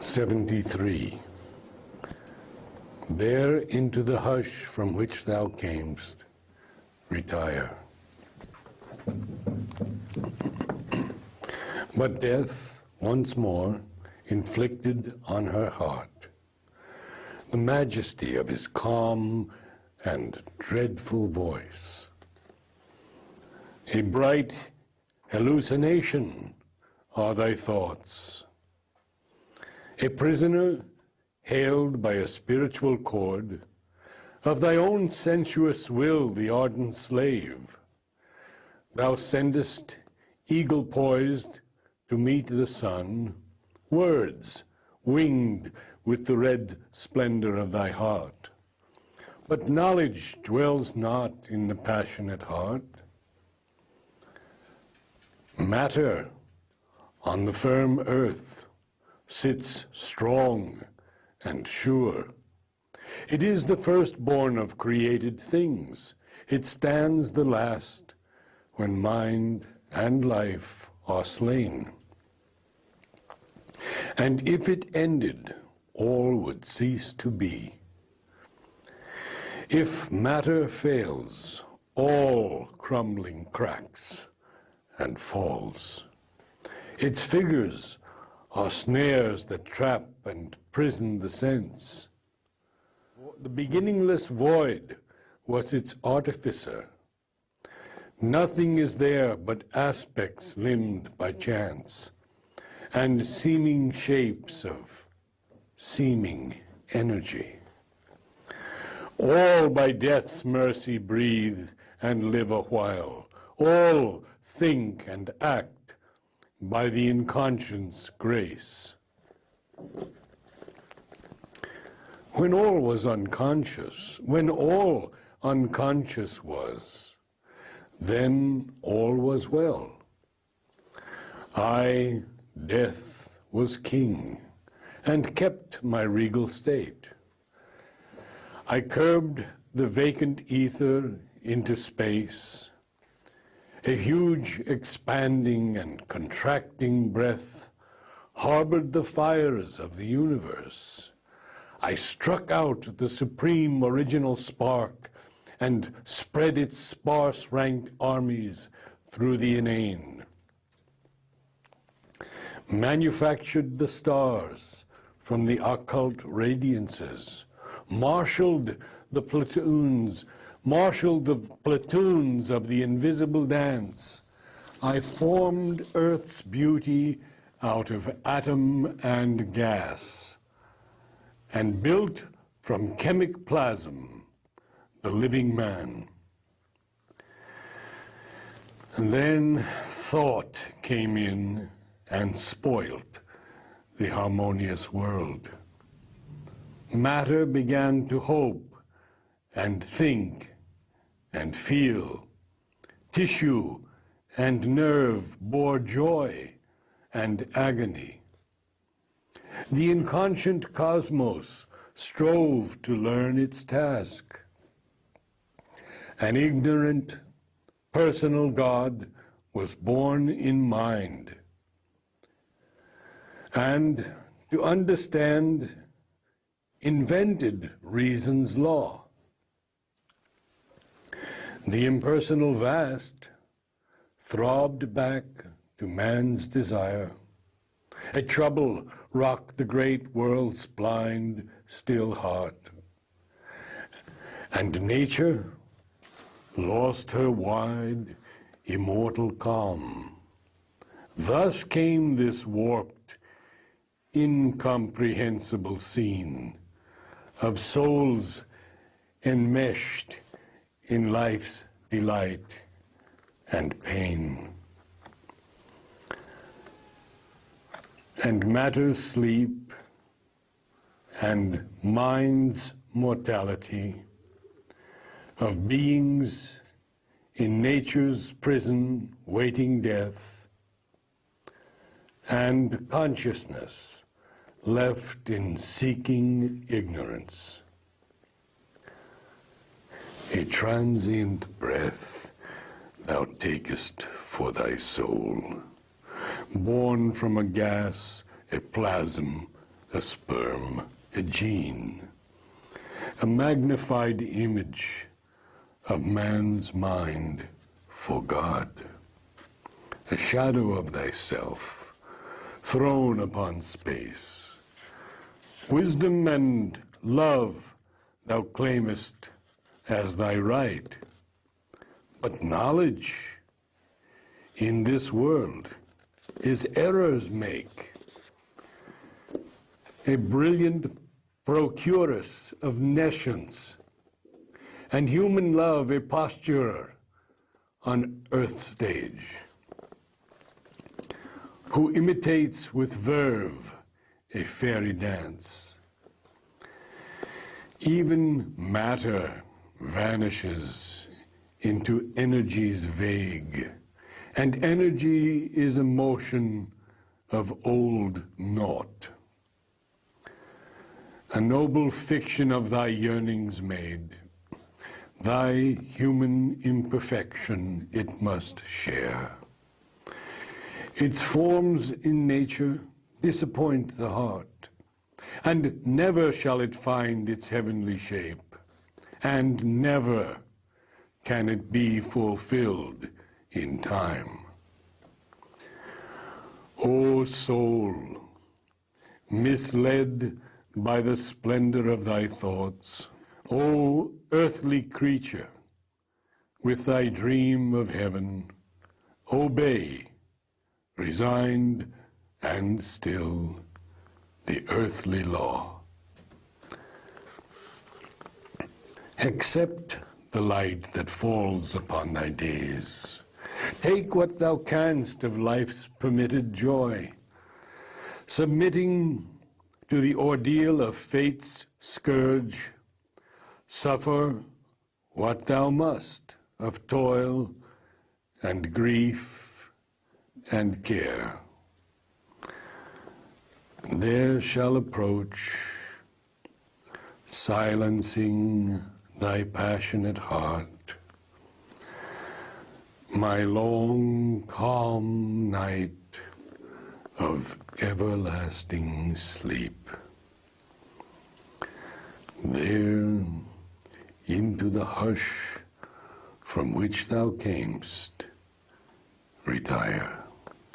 73. There into the hush from which thou camest, retire. But death once more inflicted on her heart the majesty of his calm and dreadful voice. A bright hallucination are thy thoughts. A prisoner held by a spiritual cord, of thy own sensuous will the ardent slave, thou sendest, eagle-poised, to meet the sun, words winged with the red splendor of thy heart. But knowledge dwells not in the passionate heart. Matter on the firm earth sits strong and sure. It is the firstborn of created things. It stands the last when mind and life are slain. And if it ended, all would cease to be. If matter fails, all crumbling cracks and falls. Its figures are snares that trap and prison the sense. The beginningless void was its artificer. Nothing is there but aspects limned by chance, and seeming shapes of seeming energy. All by death's mercy breathe and live a while. All think and act by the inconscience grace. When all was unconscious, when all unconscious was, then all was well. I, death, was king, and kept my regal state. I curbed the vacant ether into space, a huge expanding and contracting breath harbored the fires of the universe. I struck out the supreme original spark and spread its sparse-ranked armies through the inane. Manufactured the stars from the occult radiances, marshaled the platoons of the invisible dance. I formed Earth's beauty out of atom and gas, and built from chemic plasm the living man. And then thought came in and spoilt the harmonious world. Matter began to hope and think and feel. Tissue and nerve bore joy and agony. The inconscient cosmos strove to learn its task. An ignorant, personal God was born in mind. And to understand, invented reason's law. The impersonal vast throbbed back to man's desire. A trouble rocked the great world's blind, still heart. And nature lost her wide, immortal calm. Thus came this warped, incomprehensible scene of souls enmeshed in life's delight and pain. And matter's sleep and mind's mortality, of beings in nature's prison waiting death, and consciousness left in seeking ignorance. A transient breath thou takest for thy soul, born from a gas, a plasm, a sperm, a gene, a magnified image of man's mind for God, a shadow of thyself thrown upon space. Wisdom and love thou claimest as thy right, but knowledge in this world is errors make. A brilliant procuress of nescience, and human love a posturer on earth's stage, who imitates with verve a fairy dance. Even matter vanishes into energies vague, and energy is a motion of old naught. A noble fiction of thy yearnings made, thy human imperfection it must share. Its forms in nature disappoint the heart, and never shall it find its heavenly shape, and never can it be fulfilled in time. O soul, misled by the splendor of thy thoughts, O earthly creature, with thy dream of heaven, obey, resigned and still, the earthly law. Accept the light that falls upon thy days. Take what thou canst of life's permitted joy, submitting to the ordeal of fate's scourge. Suffer what thou must of toil and grief and care. There shall approach, silencing thy passionate heart, my long, calm night of everlasting sleep. There, into the hush from which thou camest, retire.